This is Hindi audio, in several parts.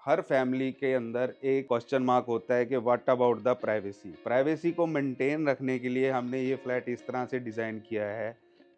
हर फैमिली के अंदर एक क्वेश्चन मार्क होता है कि what about the privacy. Privacy को मेंटेन रखने के लिए हमने ये फ्लैट इस तरह से डिज़ाइन किया है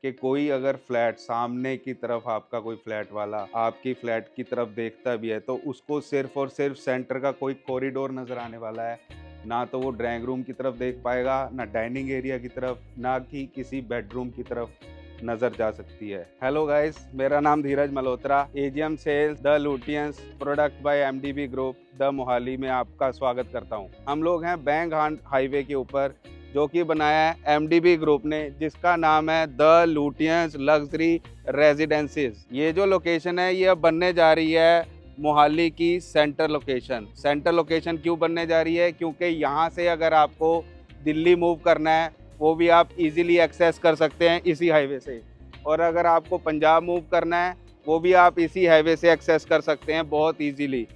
कि कोई अगर फ्लैट सामने की तरफ आपका कोई फ्लैट वाला आपकी फ्लैट की तरफ देखता भी है तो उसको सिर्फ और सिर्फ सेंटर का कोई कॉरिडोर नज़र आने वाला है। ना तो वो ड्राइंग रूम की तरफ देख पाएगा, ना डाइनिंग एरिया की तरफ, ना कि किसी बेडरूम की तरफ नजर जा सकती है। हेलो गाइस, मेरा नाम Dheeraj Malhotra, AGM sales the Lutyens product by MDB group the Mohali में आपका स्वागत करता हूं। हम लोग हैं बैंक हाईवे के ऊपर, जो कि बनाया है एमडीबी ग्रुप ने, जिसका नाम है द लुटियंस लग्जरी रेजिडेंसीज। ये जो लोकेशन है ये अब बनने जा रही है मोहाली की सेंटर लोकेशन। सेंटर लोकेशन क्यों बनने जा रही है? क्योंकि यहाँ से अगर आपको दिल्ली मूव करना है वो भी आप इजीली एक्सेस कर सकते हैं इसी हाईवे से, और अगर आपको पंजाब मूव करना है वो भी आप इसी हाईवे से एक्सेस कर सकते हैं बहुत इजीली।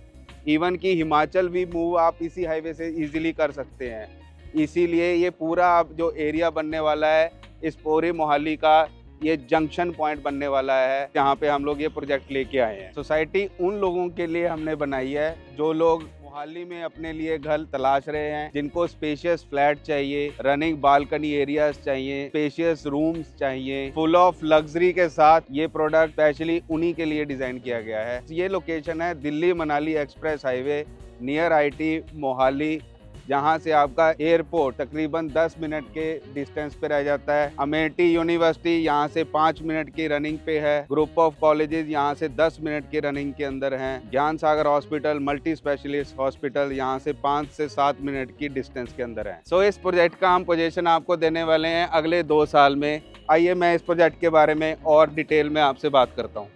इवन कि हिमाचल भी मूव आप इसी हाईवे से इजीली कर सकते हैं। इसीलिए ये पूरा आप जो एरिया बनने वाला है, इस पूरे मोहाली का ये जंक्शन पॉइंट बनने वाला है, जहाँ पे हम लोग ये प्रोजेक्ट लेके आए हैं। सोसाइटी उन लोगों के लिए हमने बनाई है जो लोग मोहाली में अपने लिए घर तलाश रहे हैं, जिनको स्पेशियस फ्लैट चाहिए, रनिंग बालकनी एरियाज चाहिए, स्पेशियस रूम्स चाहिए, फुल ऑफ लग्जरी के साथ ये प्रोडक्ट स्पेशली उन्हीं के लिए डिजाइन किया गया है। ये लोकेशन है Delhi Manali express highway near IT Mohali, जहां से आपका एयरपोर्ट तकरीबन 10 मिनट के डिस्टेंस पे रह जाता है। अमेठी यूनिवर्सिटी यहाँ से 5 मिनट की रनिंग पे है। ग्रुप ऑफ कॉलेजेस यहाँ से 10 मिनट की रनिंग के अंदर हैं। ज्ञान सागर हॉस्पिटल मल्टी स्पेशलिस्ट हॉस्पिटल यहाँ से 5 से 7 मिनट की डिस्टेंस के अंदर है। सो इस प्रोजेक्ट का हम पोजीशन आपको देने वाले हैं अगले 2 साल में। आइए मैं इस प्रोजेक्ट के बारे में और डिटेल में आपसे बात करता हूँ।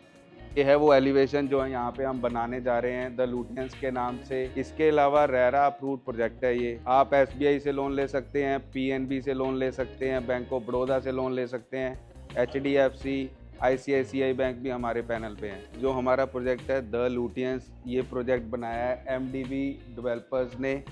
ये है वो एलिवेशन जो यहाँ पे हम बनाने जा रहे हैं द लुटियंस के नाम से। इसके अलावा रेरा अप्रूव्ड प्रोजेक्ट है ये। आप एसबीआई से लोन ले सकते हैं, पीएनबी से लोन ले सकते हैं, बैंक ऑफ बड़ौदा से लोन ले सकते हैं, एचडीएफसी, आईसीआईसीआई बैंक भी हमारे पैनल पे हैं। जो हमारा प्रोजेक्ट है द लुटियंस, ये प्रोजेक्ट बनाया है एमडीबी डेवलपर्स ने,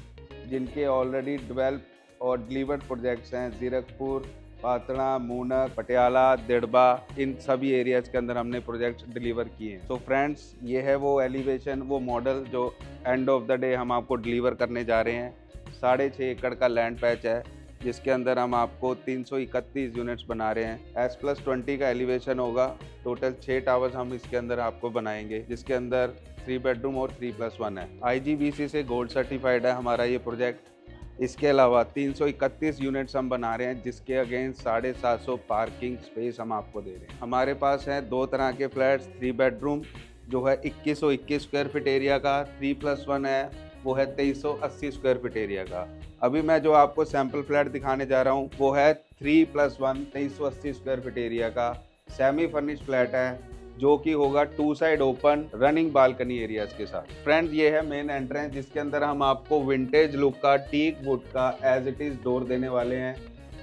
जिनके ऑलरेडी डेवलप और डिलीवर्ड प्रोजेक्ट्स हैं जीरकपुर, पातड़ा, मूनक, पटियाला, दिड़बा, इन सभी एरियाज के अंदर हमने प्रोजेक्ट डिलीवर किए हैं। सो फ्रेंड्स, ये है वो एलिवेशन, वो मॉडल जो एंड ऑफ द डे हम आपको डिलीवर करने जा रहे हैं। 6.5 एकड़ का लैंड पैच है, जिसके अंदर हम आपको 331 यूनिट्स बना रहे हैं। S+20 का एलिवेशन होगा। टोटल 6 टावर्स हम इसके अंदर आपको बनाएंगे, जिसके अंदर 3 बेडरूम और 3+1 है। IGBC से गोल्ड सर्टिफाइड है हमारा ये प्रोजेक्ट। इसके अलावा 331 यूनिट्स हम बना रहे हैं, जिसके अगेंस्ट 750 पार्किंग स्पेस हम आपको दे रहे हैं। हमारे पास है 2 तरह के फ्लैट्स। 3 बेडरूम जो है 2121 स्क्वायर फीट एरिया का, 3+1 है वो है 2380 स्क्वायर फीट एरिया का। अभी मैं जो आपको सैम्पल फ्लैट दिखाने जा रहा हूँ वो है 3+1 2380 स्क्वायर फीट एरिया का सेमी फर्निश्ड फ्लैट है, जो कि होगा 2 side open running balcony areas के साथ। फ्रेंड्स, ये है मेन एंट्रेंस, जिसके अंदर हम आपको विंटेज लुक का टीक वुड का एज इट इज डोर देने वाले हैं।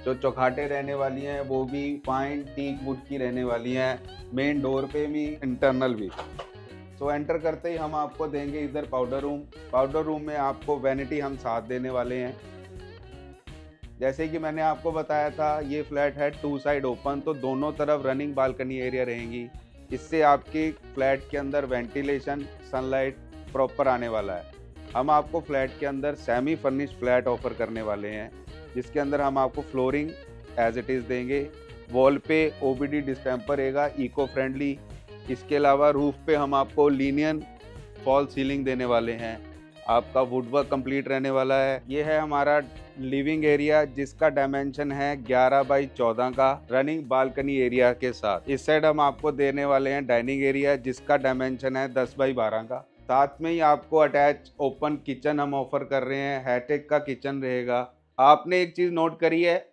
जो चौखाटे रहने वाली हैं वो भी फाइन टीक वुड की रहने वाली हैं, मेन डोर पे भी, इंटरनल भी। सो एंटर करते ही हम आपको देंगे इधर पाउडर रूम। पाउडर रूम में आपको वैनिटी हम साथ देने वाले हैं। जैसे कि मैंने आपको बताया था, ये फ्लैट है 2 साइड ओपन, तो दोनों तरफ रनिंग बालकनी एरिया रहेंगी। इससे आपके फ्लैट के अंदर वेंटिलेशन, सनलाइट प्रॉपर आने वाला है। हम आपको फ्लैट के अंदर सेमी फर्निश्ड फ्लैट ऑफर करने वाले हैं, जिसके अंदर हम आपको फ्लोरिंग एज इट इज़ देंगे। वॉल पे ओबीडी डिस्टेम्पर रहेगा, इको फ्रेंडली। इसके अलावा रूफ पे हम आपको लीनियन फॉल सीलिंग देने वाले हैं। आपका वुडवर्क कंप्लीट रहने वाला है। ये है हमारा लिविंग एरिया, जिसका डायमेंशन है 11x14 का रनिंग बालकनी एरिया के साथ। इस साइड हम आपको देने वाले हैं डाइनिंग एरिया, जिसका डायमेंशन है 10x12 का। साथ में ही आपको अटैच ओपन किचन हम ऑफर कर रहे हैं, हैटेक का किचन रहेगा। आपने एक चीज़ नोट करी है,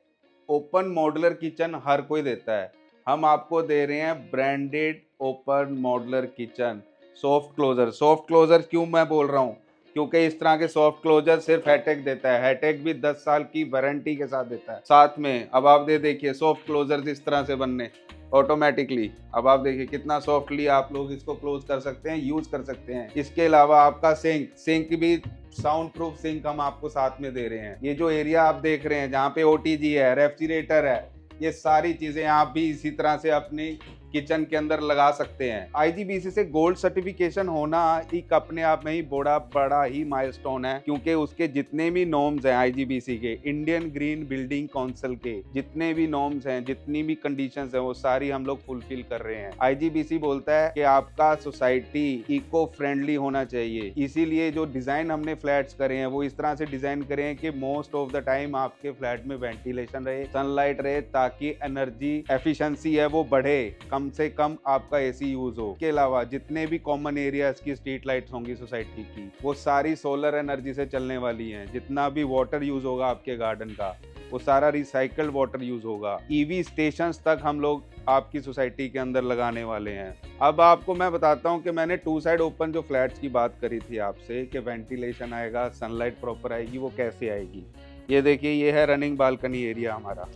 ओपन मॉड्यूलर किचन हर कोई देता है, हम आपको दे रहे हैं branded open modular kitchen soft closer. Soft closer क्यों मैं बोल रहा हूँ? क्योंकि इस तरह के सॉफ्ट क्लोजर सिर्फ हैटेक देता है। हैटेक भी 10 साल की वारंटी के साथ देता है। साथ में अब आप देखिए सॉफ्ट क्लोजर इस तरह से बनने ऑटोमेटिकली। अब आप देखिए कितना सॉफ्टली आप लोग इसको क्लोज कर सकते हैं, यूज कर सकते हैं। इसके अलावा आपका सिंक भी साउंड प्रूफ सिंक हम आपको साथ में दे रहे हैं। ये जो एरिया आप देख रहे हैं, जहाँ पे ओटीजी है, रेफ्रिजरेटर है, ये सारी चीजें आप भी इसी तरह से अपनी किचन के अंदर लगा सकते हैं। आईजीबीसी से गोल्ड सर्टिफिकेशन होना एक अपने आप में ही बड़ा ही माइलस्टोन है, क्योंकि उसके जितने भी नॉर्म्स हैं आईजीबीसी के, इंडियन ग्रीन बिल्डिंग काउंसिल के जितने भी नॉर्म्स हैं, जितनी भी कंडीशंस हैं, वो सारी हम लोग फुलफिल कर रहे हैं। आईजीबीसी बोलता है कि आपका सोसाइटी इको फ्रेंडली होना चाहिए, इसीलिए जो डिजाइन हमने फ्लैट्स करे हैं वो इस तरह से डिजाइन करे हैं कि मोस्ट ऑफ द टाइम आपके फ्लैट में वेंटिलेशन रहे, सनलाइट रहे, ताकि एनर्जी एफिशिएंसी है वो बढ़े, कम से कम आपका एसी यूज हो। इसके अलावा जितने भी कॉमन एरियाज की स्ट्रीट लाइट्स होंगी सोसाइटी की, वो सारी सोलर एनर्जी से चलने वाली हैं। जितना भी वाटर यूज होगा आपके गार्डन का, वो सारा रिसाइकल्ड वाटर यूज होगा। ईवी स्टेशंस तक हम लोग आपकी सोसाइटी के अंदर लगाने वाले हैं। अब आपको मैं बताता हूं कि मैंने 2 साइड ओपन जो फ्लैट्स की बात करी थी आपसे कि वेंटिलेशन आएगा, सनलाइट प्रॉपर आएगी, वो कैसे आएगी। ये देखिए, ये है रनिंग बालकनी एरिया हमारा,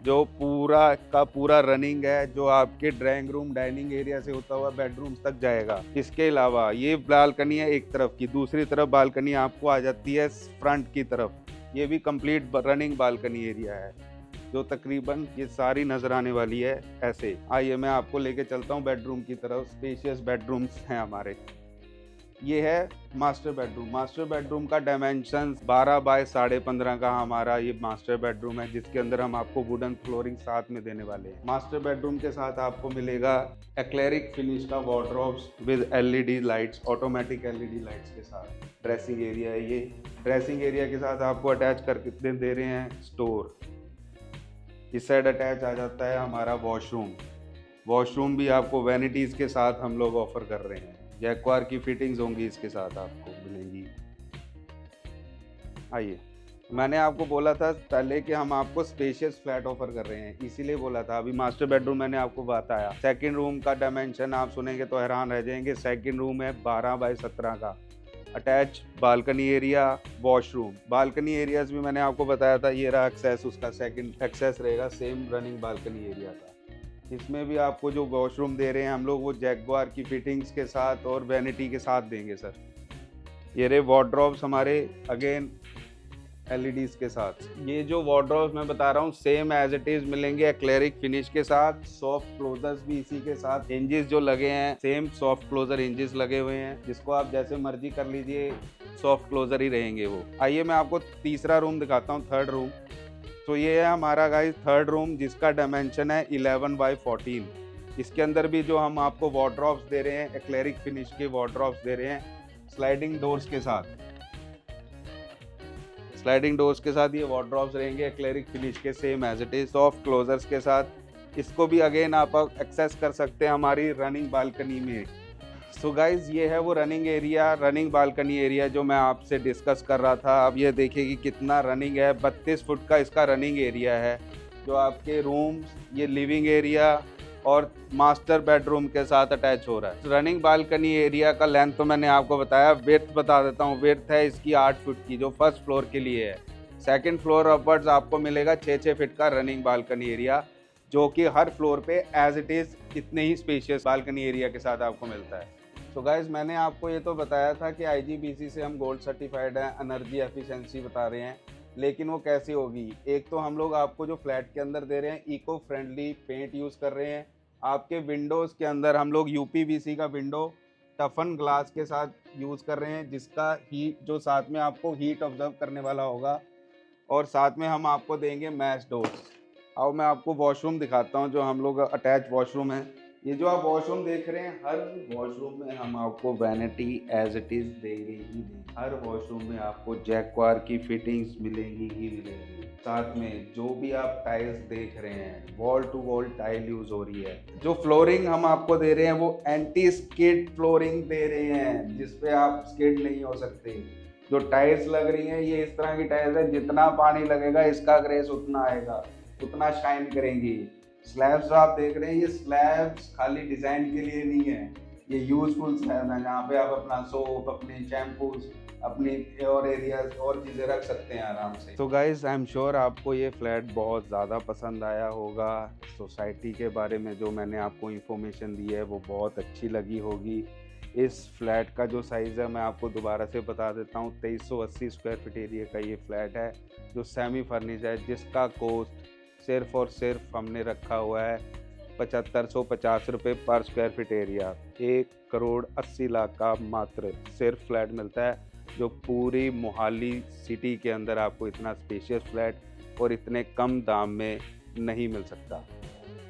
जो पूरा का पूरा रनिंग है, जो आपके ड्राइंग रूम डाइनिंग एरिया से होता हुआ बेडरूम्स तक जाएगा। इसके अलावा ये बालकनी है एक तरफ की, दूसरी तरफ बालकनी आपको आ जाती है फ्रंट की तरफ। ये भी कंप्लीट रनिंग बालकनी एरिया है, जो तकरीबन ये सारी नजर आने वाली है। ऐसे आइए मैं आपको लेके चलता हूँ बेडरूम की तरफ। स्पेशियस बेडरूम्स हैं हमारे। ये है मास्टर बेडरूम। मास्टर बेडरूम का डायमेंशन 12 बाय 15.5 का हमारा ये मास्टर बेडरूम है, जिसके अंदर हम आपको वुडन फ्लोरिंग साथ में देने वाले हैं। मास्टर बेडरूम के साथ आपको मिलेगा एक्लेरिक फिनिश का wardrobes with LED lights, automatic LED lights के साथ। ड्रेसिंग एरिया है ये। ड्रेसिंग एरिया के साथ आपको अटैच करके दे रहे हैं स्टोर। इस साइड अटैच आ जाता है हमारा वॉशरूम। वॉशरूम भी आपको वैनिटीज़ के साथ हम लोग ऑफर कर रहे हैं। जैक्वार की फिटिंग्स होंगी इसके साथ आपको मिलेंगी। आइए, मैंने आपको बोला था पहले कि हम आपको स्पेशियस फ्लैट ऑफर कर रहे हैं, इसीलिए बोला था। अभी मास्टर बेडरूम मैंने आपको बताया। सेकंड रूम का डायमेंशन आप सुनेंगे तो हैरान रह जाएंगे। सेकंड रूम है 12 बाय 17 का, attach balcony area, washroom. Balcony areas भी मैंने आपको बताया था। ये रहा एक्सेस, उसका सेकंड एक्सेस रहेगा सेम रनिंग बालकनी एरिया का। इसमें भी आपको जो वॉशरूम दे रहे हैं हम लोग, वो जैगवार की फिटिंग्स के साथ और वैनिटी के साथ देंगे सर। ये रहे वार्डरोब्स हमारे, अगेन एलईडीज के साथ। ये जो वार्डरोब्स मैं बता रहा हूँ सेम एज इट इज मिलेंगे एक्लेरिक फिनिश के साथ। सॉफ्ट क्लोजर्स भी इसी के साथ। हिंजेस जो लगे हैं सेम सॉफ्ट क्लोजर हिंजेस लगे हुए हैं, जिसको आप जैसे मर्जी कर लीजिए, सॉफ्ट क्लोजर ही रहेंगे वो। आइए मैं आपको तीसरा रूम दिखाता हूँ, थर्ड रूम। तो ये है हमारा गाइस थर्ड रूम, जिसका डायमेंशन है 11 बाय 14। इसके अंदर भी जो हम आपको वार्डरोब्स दे रहे हैं, एक्लेरिक फिनिश के वार्डरोब्स दे रहे हैं स्लाइडिंग डोर्स के साथ। स्लाइडिंग डोर्स के साथ ये वार्डरोब्स रहेंगे एक्लेरिक फिनिश के same as it is, soft closers के साथ। इसको भी अगेन आप एक्सेस कर सकते हैं हमारी रनिंग बालकनी में। सो गाइज, ये है वो running area, running balcony area जो मैं आपसे डिस्कस कर रहा था। अब ये देखिए कि कितना रनिंग है। 32 फुट का इसका रनिंग एरिया है, जो आपके रूम्स, ये लिविंग एरिया और मास्टर बेडरूम के साथ अटैच हो रहा है। रनिंग बालकनी एरिया का लेंथ तो मैंने आपको बताया। विड्थ बता देता हूँ, विड्थ है इसकी 8 फुट की, जो फर्स्ट फ्लोर के लिए है। सेकंड फ्लोर अपवर्ड्स आपको मिलेगा 6 फीट का रनिंग बालकनी एरिया, जो कि हर फ्लोर पे एज इट इज इतने ही स्पेशियस बालकनी एरिया के साथ आपको मिलता है। तो गाइज, मैंने आपको ये तो बताया था कि आईजीबीसी से हम गोल्ड सर्टिफाइड हैं, एनर्जी एफिशिएंसी बता रहे हैं, लेकिन वो कैसी होगी। एक तो हम लोग आपको जो फ्लैट के अंदर दे रहे हैं इको फ्रेंडली पेंट यूज़ कर रहे हैं। आपके विंडोज़ के अंदर हम लोग यूपीवीसी का विंडो टफन ग्लास के साथ यूज़ कर रहे हैं, जिसका हीट जो साथ में आपको हीट ऑब्जर्व करने वाला होगा। और साथ में हम आपको देंगे मैश डोर्स। अब मैं आपको वॉशरूम दिखाता हूँ, जो हम लोग अटैच वॉशरूम है। ये जो आप वॉशरूम देख रहे हैं, हर वॉशरूम में हम आपको वैनिटी एज इट इज देंगे ही देंगे। हर वॉशरूम में आपको जैक्वार की फिटिंग्स मिलेंगी ही मिलेंगी। साथ में जो भी आप टाइल्स देख रहे हैं, wall to wall tile use हो रही है। जो फ्लोरिंग हम आपको दे रहे हैं वो एंटी स्किड फ्लोरिंग दे रहे हैं, जिसपे आप स्किड नहीं हो सकते। जो टाइल्स लग रही हैं, ये इस तरह की टाइल्स है, जितना पानी लगेगा इसका ग्रेस उतना आएगा, उतना शाइन करेंगी। स्लैब्स आप देख रहे हैं, ये स्लैब्स खाली डिजाइन के लिए नहीं है, ये यूजफुल स्लैब है, जहाँ पे आप अपना सोप, अपने शैम्पूज, अपनी और एरियाज और चीज़ें रख सकते हैं आराम से। तो गाइज, आई एम श्योर आपको ये फ्लैट बहुत ज़्यादा पसंद आया होगा। सोसाइटी के बारे में जो मैंने आपको इन्फॉर्मेशन दी है वो बहुत अच्छी लगी होगी। इस फ्लैट का जो साइज़ है मैं आपको दोबारा से बता देता हूँ, 2380 स्क्वायर फीट एरिया का ये फ्लैट है, जो सेमी फर्निश है, जिसका कॉस्ट सिर्फ और सिर्फ हमने रखा हुआ है ₹7550 पर स्क्वायर फीट एरिया, 1,80,00,000 का मात्र सिर्फ फ्लैट मिलता है, जो पूरी मोहाली सिटी के अंदर आपको इतना स्पेशियस फ्लैट और इतने कम दाम में नहीं मिल सकता।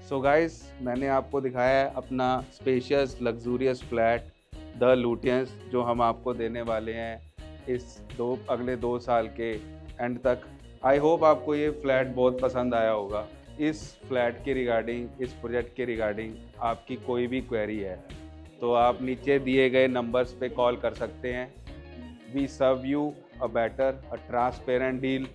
सो गाइस, मैंने आपको दिखाया है अपना spacious luxurious flat the Lutyens, जो हम आपको देने वाले हैं अगले 2 साल के एंड तक। आई होप आपको ये फ्लैट बहुत पसंद आया होगा। इस फ्लैट के रिगार्डिंग, इस प्रोजेक्ट के रिगार्डिंग आपकी कोई भी क्वेरी है तो आप नीचे दिए गए नंबर्स पे कॉल कर सकते हैं। We serve you a better, a transparent deal